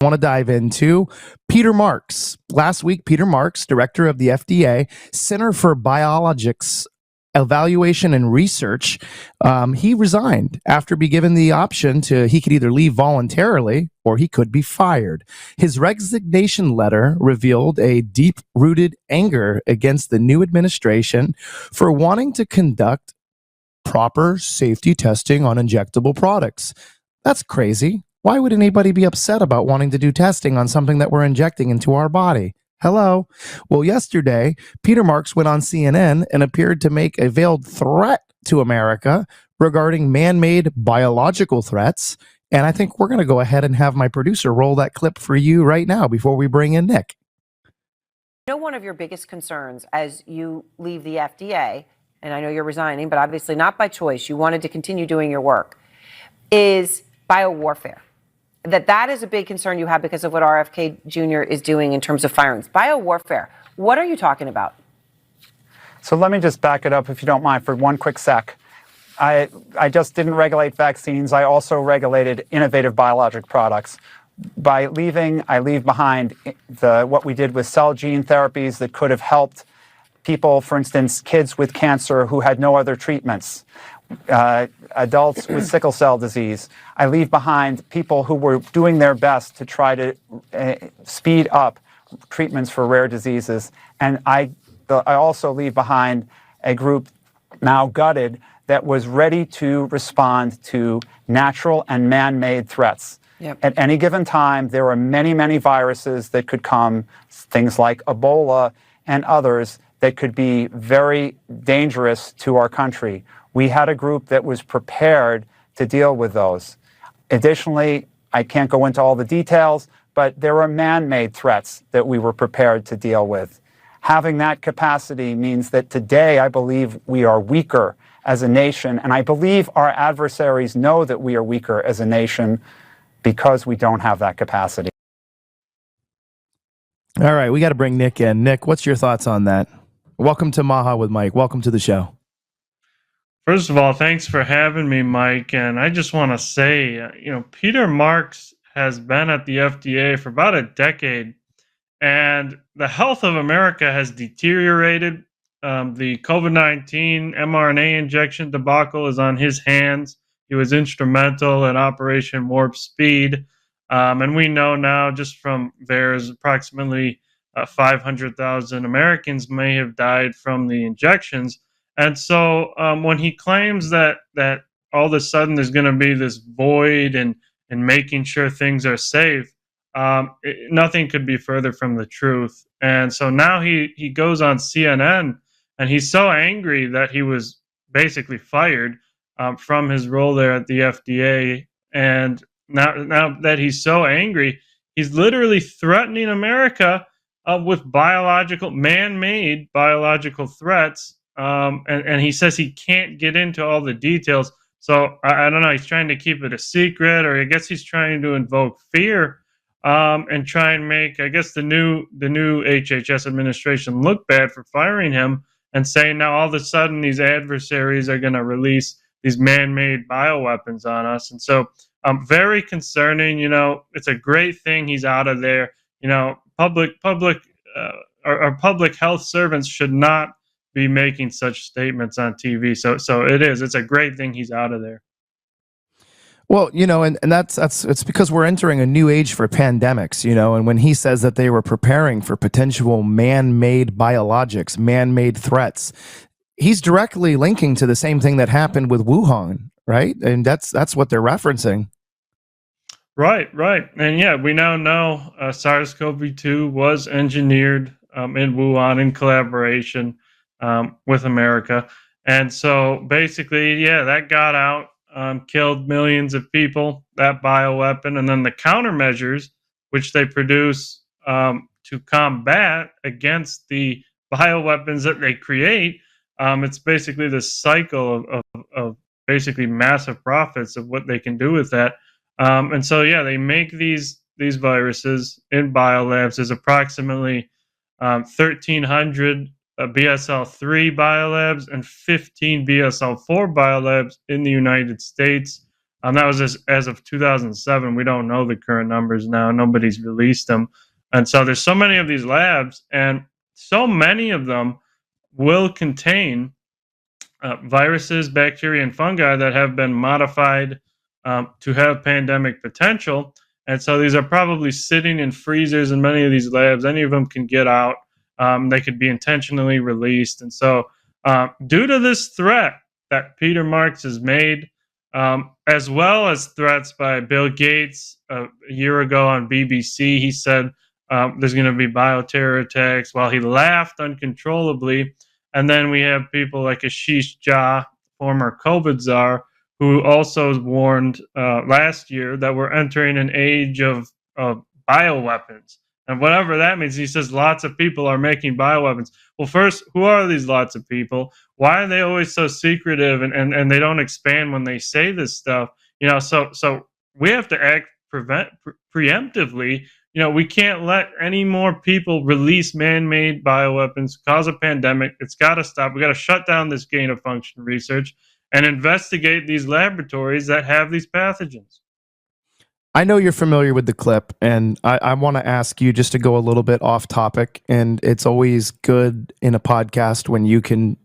want to dive into Peter Marks. Last week, Peter Marks, director of the FDA Center for Biologics Evaluation and Research, he resigned after being given the option he could either leave voluntarily or he could be fired. His resignation letter revealed a deep-rooted anger against the new administration for wanting to conduct proper safety testing on injectable products. That's crazy. Why would anybody be upset about wanting to do testing on something that we're injecting into our body? Hello? Well, yesterday, Peter Marks went on CNN and appeared to make a veiled threat to America regarding man-made biological threats. And I think we're going to go ahead and have my producer roll that clip for you right now before we bring in Nick. I know one of your biggest concerns as you leave the FDA, and I know you're resigning, but obviously not by choice, you wanted to continue doing your work, is biowarfare. That is a big concern you have because of what RFK Jr. is doing in terms of firings. Biowarfare, what are you talking about? So let me just back it up, if you don't mind, for one quick sec. I just didn't regulate vaccines. I also regulated innovative biologic products. By leaving, I leave behind what we did with cell gene therapies that could have helped people, for instance, kids with cancer who had no other treatments. Adults with sickle cell disease. I leave behind people who were doing their best to try to speed up treatments for rare diseases. And I also leave behind a group now gutted that was ready to respond to natural and man-made threats. Yep. At any given time, there are many, many viruses that could come, things like Ebola and others that could be very dangerous to our country. We had a group that was prepared to deal with those. Additionally, I can't go into all the details, but there are man-made threats that we were prepared to deal with. Having that capacity means that today I believe we are weaker as a nation, and I believe our adversaries know that we are weaker as a nation because we don't have that capacity. All right, we got to bring Nick in. Nick, what's your thoughts on that? Welcome to MAHA with Mike. Welcome to the show. First of all, thanks for having me, Mike. And I just want to say, Peter Marks has been at the FDA for about a decade, and the health of America has deteriorated. The COVID-19 mRNA injection debacle is on his hands. He was instrumental in Operation Warp Speed. And we know now just from VAERS, approximately 500,000 Americans may have died from the injections. And so when he claims that all of a sudden there's going to be this void in making sure things are safe, nothing could be further from the truth. And so now he goes on CNN, and he's so angry that he was basically fired from his role there at the FDA. And now that he's so angry, he's literally threatening America with man-made biological threats. And he says he can't get into all the details. So I don't know. He's trying to keep it a secret, or I guess he's trying to invoke fear and try and make, I guess, the new HHS administration look bad for firing him and saying now all of a sudden these adversaries are going to release these man-made bioweapons on us. And so very concerning. It's a great thing he's out of there. Our public health servants should not be making such statements on TV. So it's a great thing he's out of there. Well, and it's because we're entering a new age for pandemics, and when he says that they were preparing for potential man-made biologics, man-made threats, he's directly linking to the same thing that happened with Wuhan, right? And that's what they're referencing. Right. And yeah, we now know SARS-CoV-2 was engineered in Wuhan in collaboration with America. And so basically, yeah, that got out, killed millions of people, that bioweapon, and then the countermeasures, which they produce to combat against the bioweapons that they create. It's basically this cycle of basically massive profits of what they can do with that. And so, yeah, they make these viruses in biolabs. There's approximately 1,300 BSL-3 biolabs and 15 BSL-4 biolabs in the United States. That was as of 2007. We don't know the current numbers now. Nobody's released them. And so there's so many of these labs, and so many of them will contain viruses, bacteria, and fungi that have been modified to have pandemic potential. And so these are probably sitting in freezers in many of these labs. Any of them can get out. They could be intentionally released. And so, due to this threat that Peter Marks has made, as well as threats by Bill Gates a year ago on BBC, he said there's going to be bioterror attacks while he laughed uncontrollably. And then we have people like Ashish Jha, former COVID czar, who also warned last year that we're entering an age of bioweapons. And whatever that means, he says lots of people are making bioweapons. Well, first, who are these lots of people? Why are they always so secretive and they don't expand when they say this stuff? So we have to act preemptively. We can't let any more people release man-made bioweapons, cause a pandemic. It's got to stop. We got to shut down this gain-of-function research and investigate these laboratories that have these pathogens. I know you're familiar with the clip, and I want to ask you just to go a little bit off topic. And it's always good in a podcast when you can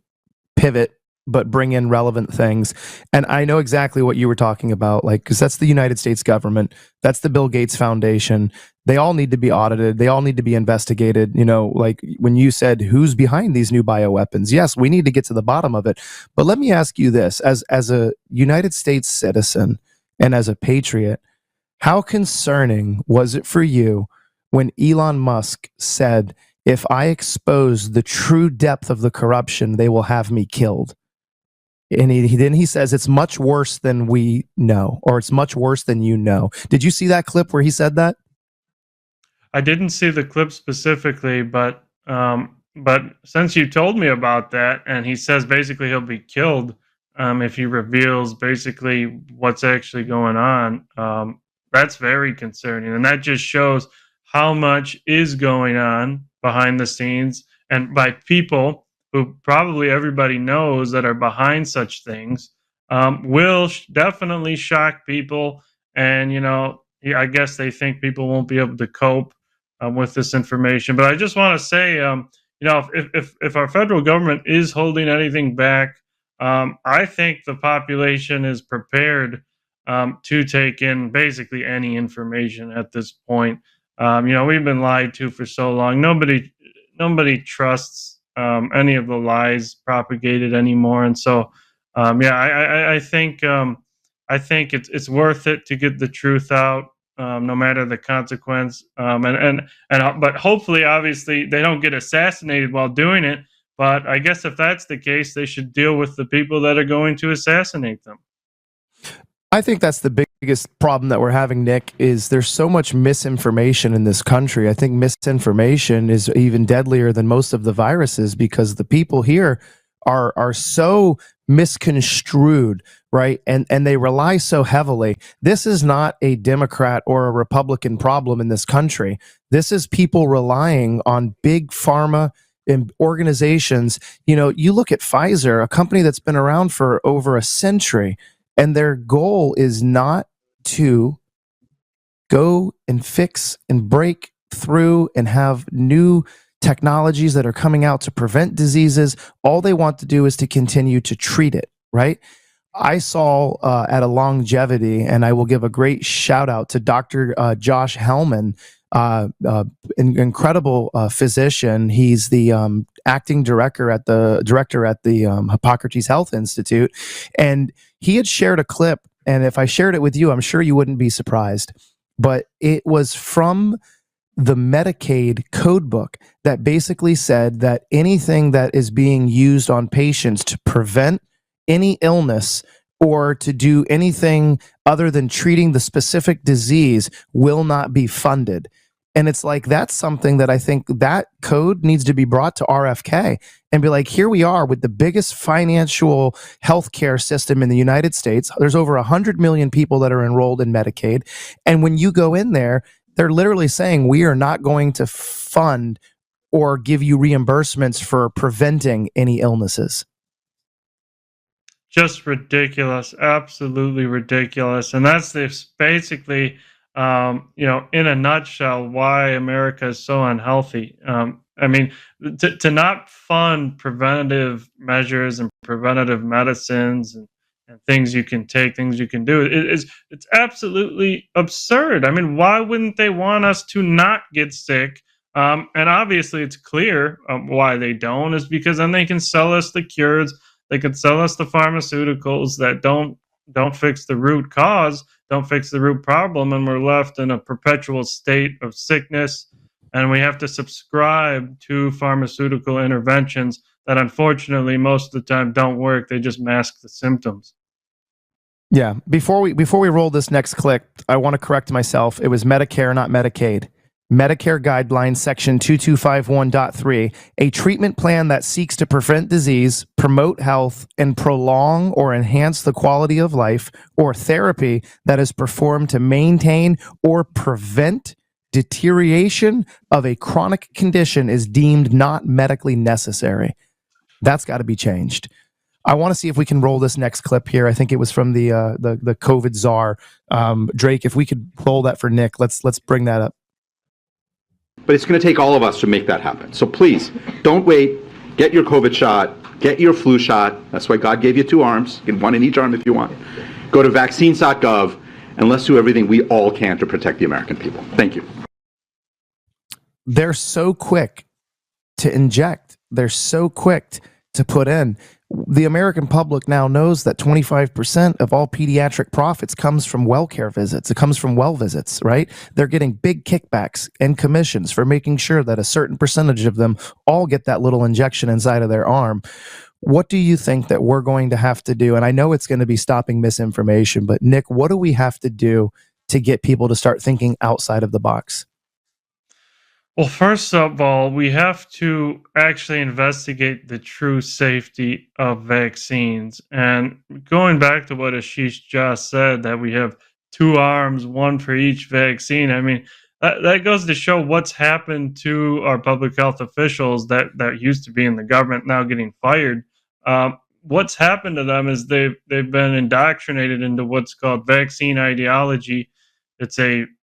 pivot but bring in relevant things. And I know exactly what you were talking about, like, because that's the United States government, that's the Bill Gates Foundation. They all need to be audited. They all need to be investigated. Like when you said who's behind these new bioweapons, yes, we need to get to the bottom of it. But let me ask you this: as a United States citizen and as a patriot, how concerning was it for you when Elon Musk said, "If I expose the true depth of the corruption, they will have me killed"? And he says it's much worse than we know, or it's much worse than you know. Did you see that clip where he said that? I didn't see the clip specifically, but since you told me about that, and he says basically he'll be killed if he reveals basically what's actually going on, that's very concerning, and that just shows how much is going on behind the scenes and by people who probably everybody knows that are behind such things. Will definitely shock people, and I guess they think people won't be able to cope with this information. But I just want to say, if our federal government is holding anything back, I think the population is prepared to take in basically any information at this point. We've been lied to for so long. Nobody trusts any of the lies propagated anymore, and so I think it's worth it to get the truth out, no matter the consequence. But hopefully, obviously, they don't get assassinated while doing it. But I guess if that's the case, they should deal with the people that are going to assassinate them. I think that's the biggest problem that we're having, Nick, is there's so much misinformation in this country. I think misinformation is even deadlier than most of the viruses because the people here are so misconstrued, right? And they rely so heavily. This is not a Democrat or a Republican problem in this country. This is people relying on big pharma and organizations. You look at Pfizer, a company that's been around for over a century, and their goal is not to go and fix and break through and have new technologies that are coming out to prevent diseases. All they want to do is to continue to treat it, right? I saw at a longevity, and I will give a great shout out to Dr. Josh Hellman, an incredible physician. He's the acting director at the Hippocrates Health Institute, and he had shared a clip. And if I shared it with you, I'm sure you wouldn't be surprised. But it was from the Medicaid code book that basically said that anything that is being used on patients to prevent any illness or to do anything other than treating the specific disease will not be funded. And it's like, that's something that I think that code needs to be brought to RFK and be like, here we are with the biggest financial healthcare system in the United States. There's over 100 million people that are enrolled in Medicaid. And when you go in there, they're literally saying, we are not going to fund or give you reimbursements for preventing any illnesses. just ridiculous, absolutely ridiculous. And that's this basically, in a nutshell, why America is so unhealthy. I mean, to not fund preventative measures and preventative medicines and things you can take, things you can do, it's absolutely absurd. I mean, why wouldn't they want us to not get sick? And obviously, it's clear why they don't is because then they can sell us the cures, they can sell us the pharmaceuticals that don't fix the root cause, don't fix the root problem, and we're left in a perpetual state of sickness. And we have to subscribe to pharmaceutical interventions that unfortunately most of the time don't work. They just mask the symptoms. Yeah. Before we roll this next clip, I want to correct myself. It was Medicare, not Medicaid. Medicare Guidelines, Section 2251.3, a treatment plan that seeks to prevent disease, promote health, and prolong or enhance the quality of life, or therapy that is performed to maintain or prevent deterioration of a chronic condition is deemed not medically necessary. That's got to be changed. I want to see if we can roll this next clip here. I think it was from the COVID czar. Drake, if we could roll that for Nick, let's bring that up. But it's going to take all of us to make that happen. So please, don't wait. Get your COVID shot. Get your flu shot. That's why God gave you 2 arms. You can one in each arm if you want. Go to vaccines.gov, and let's do everything we all can to protect the American people. Thank you. They're so quick to inject. They're so quick to put in. The American public now knows that 25% of all pediatric profits comes from well care visits. It comes from well visits, right? They're getting big kickbacks and commissions for making sure that a certain percentage of them all get that little injection inside of their arm. What do you think that we're going to have to do? And I know it's going to be stopping misinformation, but Nick, what do we have to do to get people to start thinking outside of the box? Well, first of all, we have to actually investigate the true safety of vaccines. And going back to what Ashish just said, that we have 2 arms, 1 for each vaccine. I mean, that goes to show what's happened to our public health officials that used to be in the government, now getting fired. What's happened to them is they've been indoctrinated into what's called vaccine ideology. It's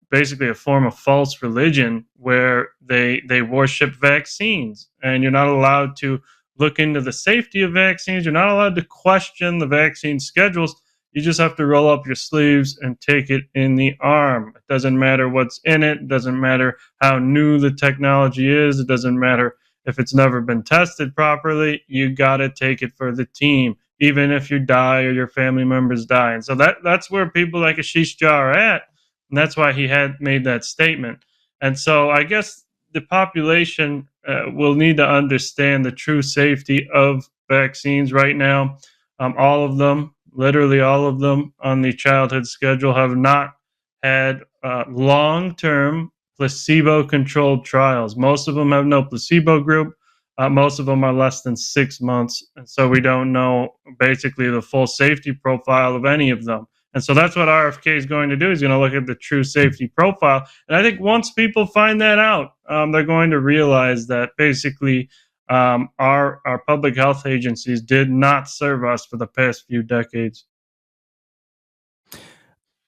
basically a form of false religion where they worship vaccines, and you're not allowed to look into the safety of vaccines. You're not allowed to question the vaccine schedules. You just have to roll up your sleeves and take it in the arm. It doesn't matter what's in it. It doesn't matter how new the technology is. It doesn't matter if it's never been tested properly. You got to take it for the team, even if you die or your family members die. And so that's where people like Ashish Jha are at. And that's why he had made that statement. And so I guess the population will need to understand the true safety of vaccines right now. All of them, literally all of them on the childhood schedule have not had long-term placebo-controlled trials. Most of them have no placebo group. Most of them are less than 6 months. And so we don't know basically the full safety profile of any of them. And so that's what RFK is going to do. He's going to look at the true safety profile. And I think once people find that out, they're going to realize that basically our public health agencies did not serve us for the past few decades.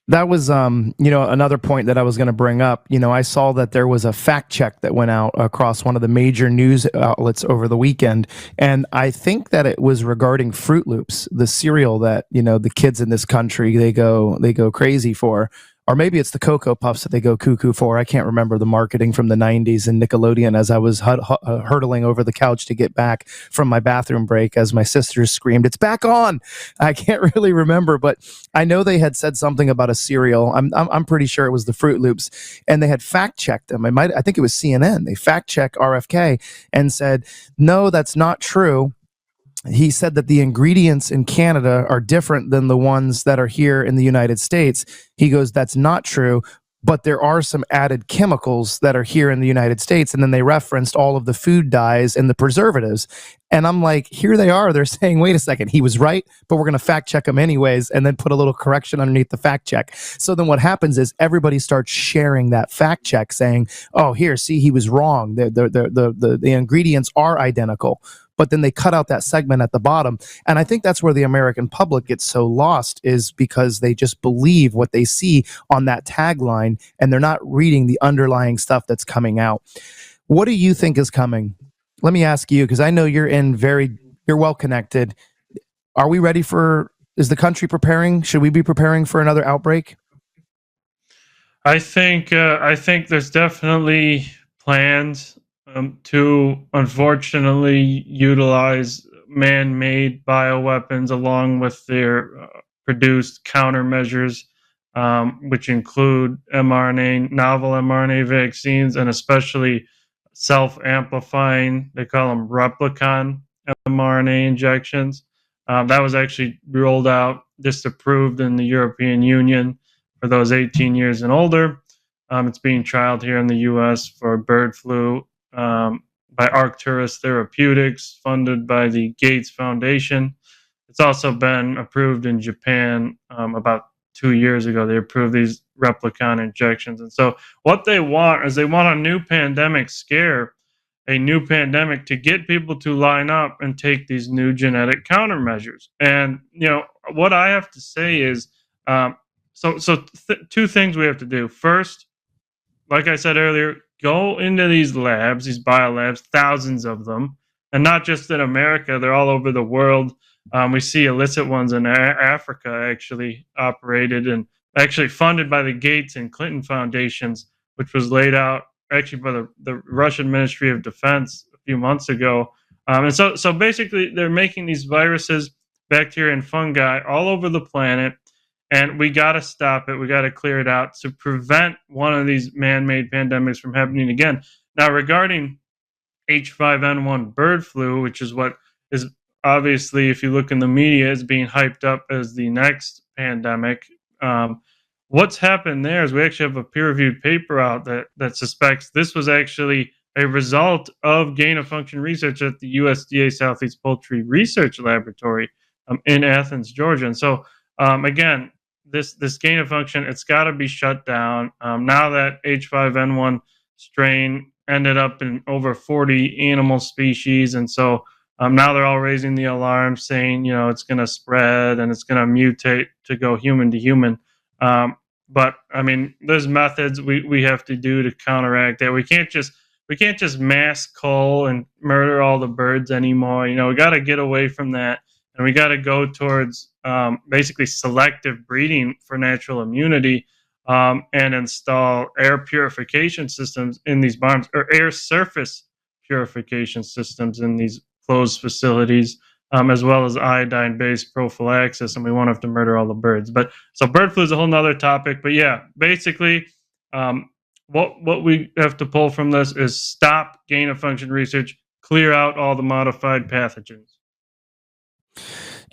That was, another point that I was going to bring up. I saw that there was a fact check that went out across one of the major news outlets over the weekend. And I think that it was regarding Fruit Loops, the cereal that, the kids in this country, they go crazy for. Or maybe it's the Cocoa Puffs that they go cuckoo for. I can't remember the marketing from the 90s and Nickelodeon as I was hurtling over the couch to get back from my bathroom break as my sisters screamed, "It's back on!" I can't really remember, but I know they had said something about a cereal. I'm pretty sure it was the Fruit Loops, and they had fact-checked them. I think it was CNN. They fact-checked RFK and said, "No, that's not true." He said that the ingredients in Canada are different than the ones that are here in the United States. He goes, "That's not true, but there are some added chemicals that are here in the United States." And then they referenced all of the food dyes and the preservatives. And I'm like, here they are. They're saying, wait a second, he was right, but we're going to fact check him anyways, and then put a little correction underneath the fact check. So then what happens is everybody starts sharing that fact check saying, oh, here, see, he was wrong. The ingredients are identical. but then they cut out that segment at the bottom. And I think that's where the American public gets so lost, is because they just believe what they see on that tagline and they're not reading the underlying stuff that's coming out. What do you think is coming? Let me ask you, because I know you're well connected. Are we ready is the country preparing? Should we be preparing for another outbreak? I think there's definitely plans to unfortunately utilize man-made bioweapons along with their produced countermeasures, which include novel mRNA vaccines, and especially self-amplifying. They call them replicon mRNA injections. That was actually rolled out, just approved in the European Union for those 18 years and older. It's being trialed here in the U.S. for bird flu by Arcturus Therapeutics, funded by the Gates Foundation. It's also been approved in Japan about 2 years ago. They approved these replicon injections. And so what they want is a new pandemic scare, a new pandemic to get people to line up and take these new genetic countermeasures. And, what I have to say is, two things we have to do. First, like I said earlier, go into these labs, these biolabs, thousands of them, and not just in America, they're all over the world. We see illicit ones in Africa actually operated and actually funded by the Gates and Clinton foundations, which was laid out actually by the Russian Ministry of Defense a few months ago. And so basically, they're making these viruses, bacteria, and fungi all over the planet. And we got to stop it. We got to clear it out to prevent one of these man-made pandemics from happening again. Now, regarding H5N1 bird flu, which is what is obviously, if you look in the media, is being hyped up as the next pandemic. What's happened there is we actually have a peer-reviewed paper out that suspects this was actually a result of gain-of-function research at the USDA Southeast Poultry Research Laboratory in Athens, Georgia. And so, again, this gain of function, it's got to be shut down. Now that H5N1 strain ended up in over 40 animal species, and so now they're all raising the alarm, saying it's going to spread and it's going to mutate to go human to human. But I mean, there's methods we have to do to counteract that. We can't just mass cull and murder all the birds anymore. We got to get away from that. And we got to go towards basically selective breeding for natural immunity, and install air purification systems in these barns, or air surface purification systems in these closed facilities, as well as iodine-based prophylaxis. And we won't have to murder all the birds. So bird flu is a whole nother topic. But yeah, basically, what we have to pull from this is stop gain-of-function research, clear out all the modified pathogens.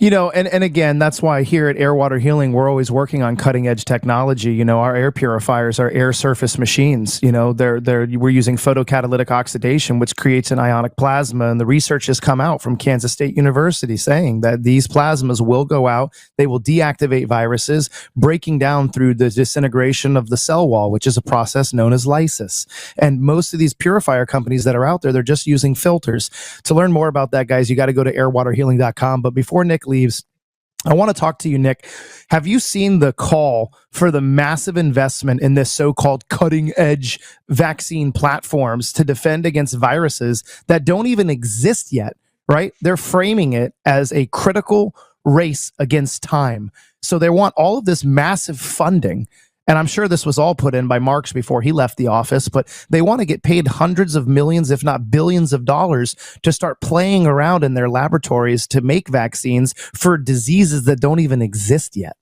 And again, that's why here at Air Water Healing, we're always working on cutting edge technology. Our air purifiers are air surface machines. We're using photocatalytic oxidation, which creates an ionic plasma. And the research has come out from Kansas State University saying that these plasmas will go out. They will deactivate viruses, breaking down through the disintegration of the cell wall, which is a process known as lysis. And most of these purifier companies that are out there, they're just using filters. To learn more about that, guys, you got to go to airwaterhealing.com. But before Nick leaves, I want to talk to you, Nick. Have you seen the call for the massive investment in this so-called cutting-edge vaccine platforms to defend against viruses that don't even exist yet, right? They're framing it as a critical race against time. So they want all of this massive funding. And I'm sure this was all put in by Marks before he left the office, but they want to get paid hundreds of millions, if not billions of dollars to start playing around in their laboratories to make vaccines for diseases that don't even exist yet.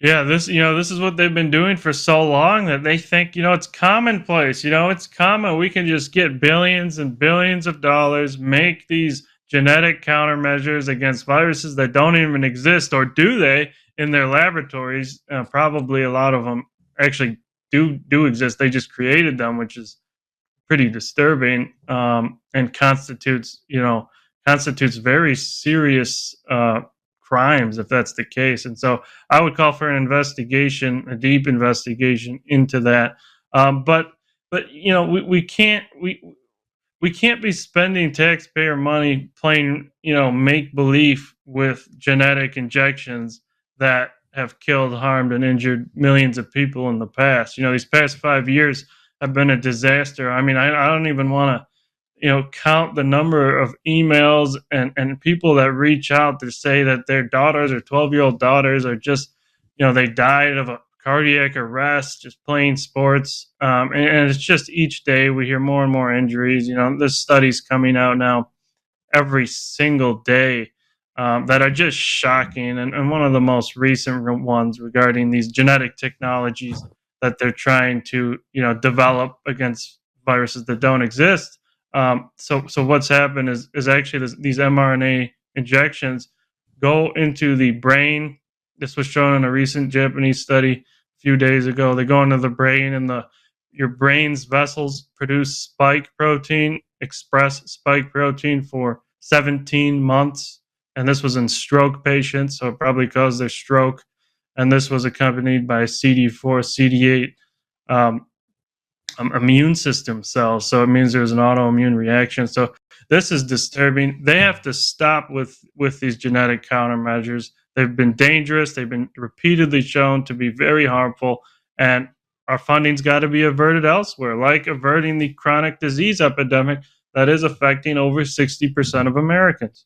Yeah, this is what they've been doing for so long that they think, it's commonplace. It's common. We can just get billions and billions of dollars, make these genetic countermeasures against viruses that don't even exist, or do they, in their laboratories? Probably a lot of them actually do exist. They just created them, which is pretty disturbing, and constitutes very serious crimes if that's the case. And so I would call for an investigation, a deep investigation into that. But we can't. we can't be spending taxpayer money playing, make believe with genetic injections that have killed, harmed, and injured millions of people in the past. These past 5 years have been a disaster. I mean, I don't even want to, count the number of emails and people that reach out to say that their daughters or 12-year-old daughters are just, they died of a cardiac arrest just playing sports. And it's just each day we hear more and more injuries. There's studies coming out now every single day that are just shocking. And one of the most recent ones regarding these genetic technologies that they're trying to, develop against viruses that don't exist. So what's happened is actually these mRNA injections go into the brain. This was shown in a recent Japanese study a few days ago. They go into the brain, and your brain's vessels produce spike protein, express spike protein for 17 months. And this was in stroke patients, so it probably caused their stroke. And this was accompanied by CD4, CD8 immune system cells. So it means there's an autoimmune reaction. So this is disturbing. They have to stop with these genetic countermeasures. They've been dangerous. They've been repeatedly shown to be very harmful. And our funding's got to be averted elsewhere, like averting the chronic disease epidemic that is affecting over 60% of Americans.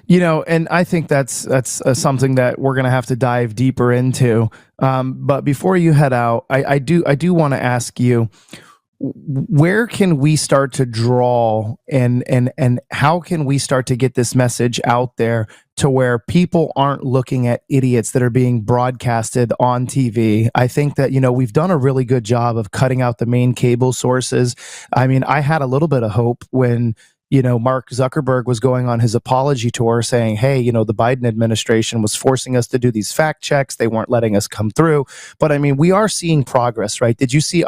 And I think that's something that we're going to have to dive deeper into. But before you head out, I do want to ask you, where can we start to draw and how can we start to get this message out there to where people aren't looking at idiots that are being broadcasted on TV? I think that, we've done a really good job of cutting out the main cable sources. I mean, I had a little bit of hope when Mark Zuckerberg was going on his apology tour saying, hey, the Biden administration was forcing us to do these fact checks. They weren't letting us come through. But I mean, we are seeing progress, right? Did you see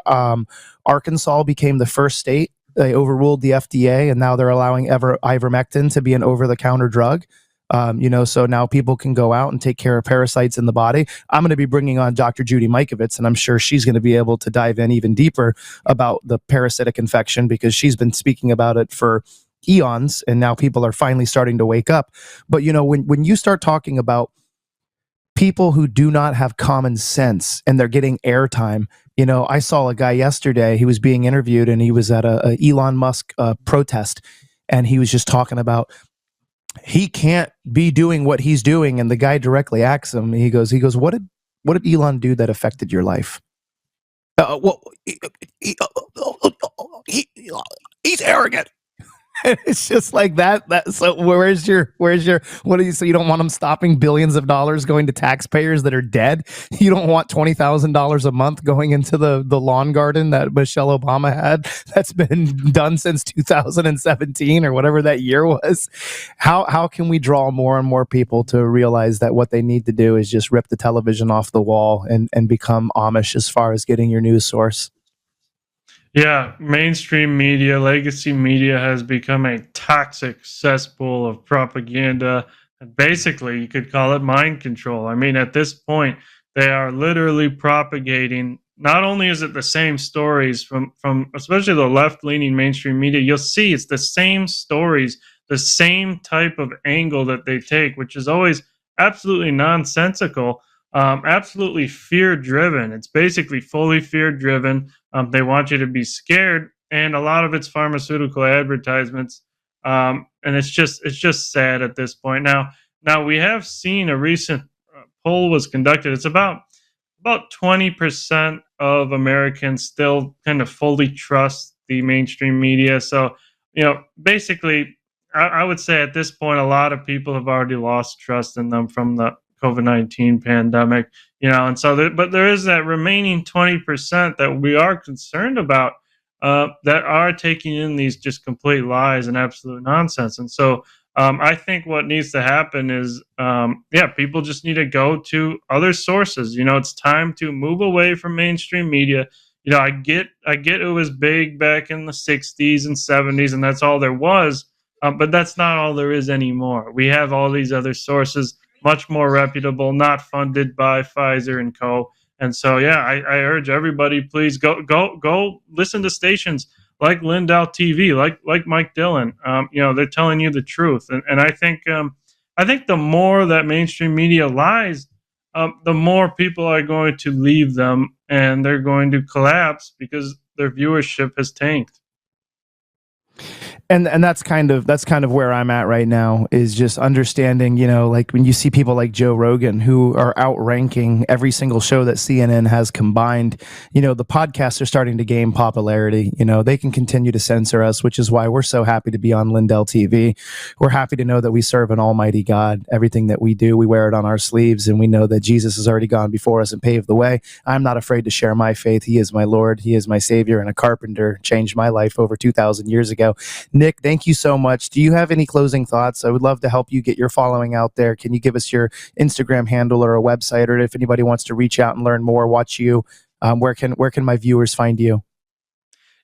Arkansas became the first state? They overruled the FDA, and now they're allowing ivermectin to be an over-the-counter drug. So now people can go out and take care of parasites in the body. I'm going to be bringing on Dr. Judy Mikovits, and I'm sure she's going to be able to dive in even deeper about the parasitic infection because she's been speaking about it for eons, and now people are finally starting to wake up. But when you start talking about people who do not have common sense and they're getting airtime, I saw a guy yesterday. He was being interviewed, and he was at a Elon Musk protest, and he was just talking about he can't be doing what he's doing. And the guy directly asks him, he goes, what did Elon do that affected your life? Well, he's arrogant. It's just like that. So where's your what do you say? You don't want them stopping billions of dollars going to taxpayers that are dead. You don't want $20,000 a month going into the lawn garden that Michelle Obama had. That's been done since 2017 or whatever that year was. How can we draw more and more people to realize that what they need to do is just rip the television off the wall and become Amish as far as getting your news source? Yeah, mainstream media, legacy media has become a toxic cesspool of propaganda. And basically, you could call it mind control. I mean, at this point, they are literally propagating. Not only is it the same stories from especially the left-leaning mainstream media, you'll see it's the same stories, the same type of angle that they take, which is always absolutely nonsensical, absolutely fear-driven. It's basically fully fear-driven. They want you to be scared, and a lot of it's pharmaceutical advertisements, and it's just sad at this point. Now we have seen a recent poll was conducted. It's about 20% of Americans still kind of fully trust the mainstream media. So basically, I would say at this point, a lot of people have already lost trust in them from the COVID-19 pandemic, and so but there is that remaining 20% that we are concerned about that are taking in these just complete lies and absolute nonsense. And so I think what needs to happen is, people just need to go to other sources. It's time to move away from mainstream media. I get it was big back in the 60s and 70s, and that's all there was. But that's not all there is anymore. We have all these other sources, much more reputable, not funded by Pfizer and co. And so, I urge everybody, please go listen to stations like Lindell TV, like Mike Dillon. They're telling you the truth, and I think the more that mainstream media lies, the more people are going to leave them, and they're going to collapse because their viewership has tanked. And that's kind of where I'm at right now, is just understanding, like when you see people like Joe Rogan who are outranking every single show that CNN has combined, the podcasts are starting to gain popularity. They can continue to censor us, which is why we're so happy to be on Lindell TV. We're happy to know that we serve an almighty God. Everything that we do, we wear it on our sleeves, and we know that Jesus has already gone before us and paved the way. I'm not afraid to share my faith. He is my Lord. He is my Savior, and a carpenter changed my life over 2,000 years ago. Nick, thank you so much. Do you have any closing thoughts? I would love to help you get your following out there. Can you give us your Instagram handle or a website, or if anybody wants to reach out and learn more, watch you, where can my viewers find you?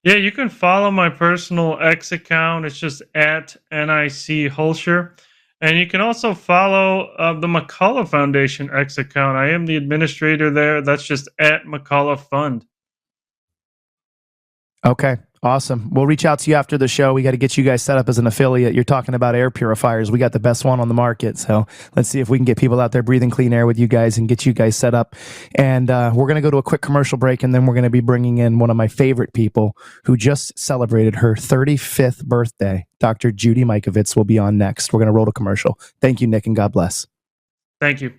Yeah, you can follow my personal X account. It's just at NIC Hulscher. And you can also follow the McCullough Foundation X account. I am the administrator there. That's just at McCullough Fund. Okay, awesome. We'll reach out to you after the show. We got to get you guys set up as an affiliate. You're talking about air purifiers. We got the best one on the market. So let's see if we can get people out there breathing clean air with you guys and get you guys set up. And we're going to go to a quick commercial break, and then we're going to be bringing in one of my favorite people who just celebrated her 35th birthday. Dr. Judy Mikovits will be on next. We're going to roll to commercial. Thank you, Nick, and God bless. Thank you.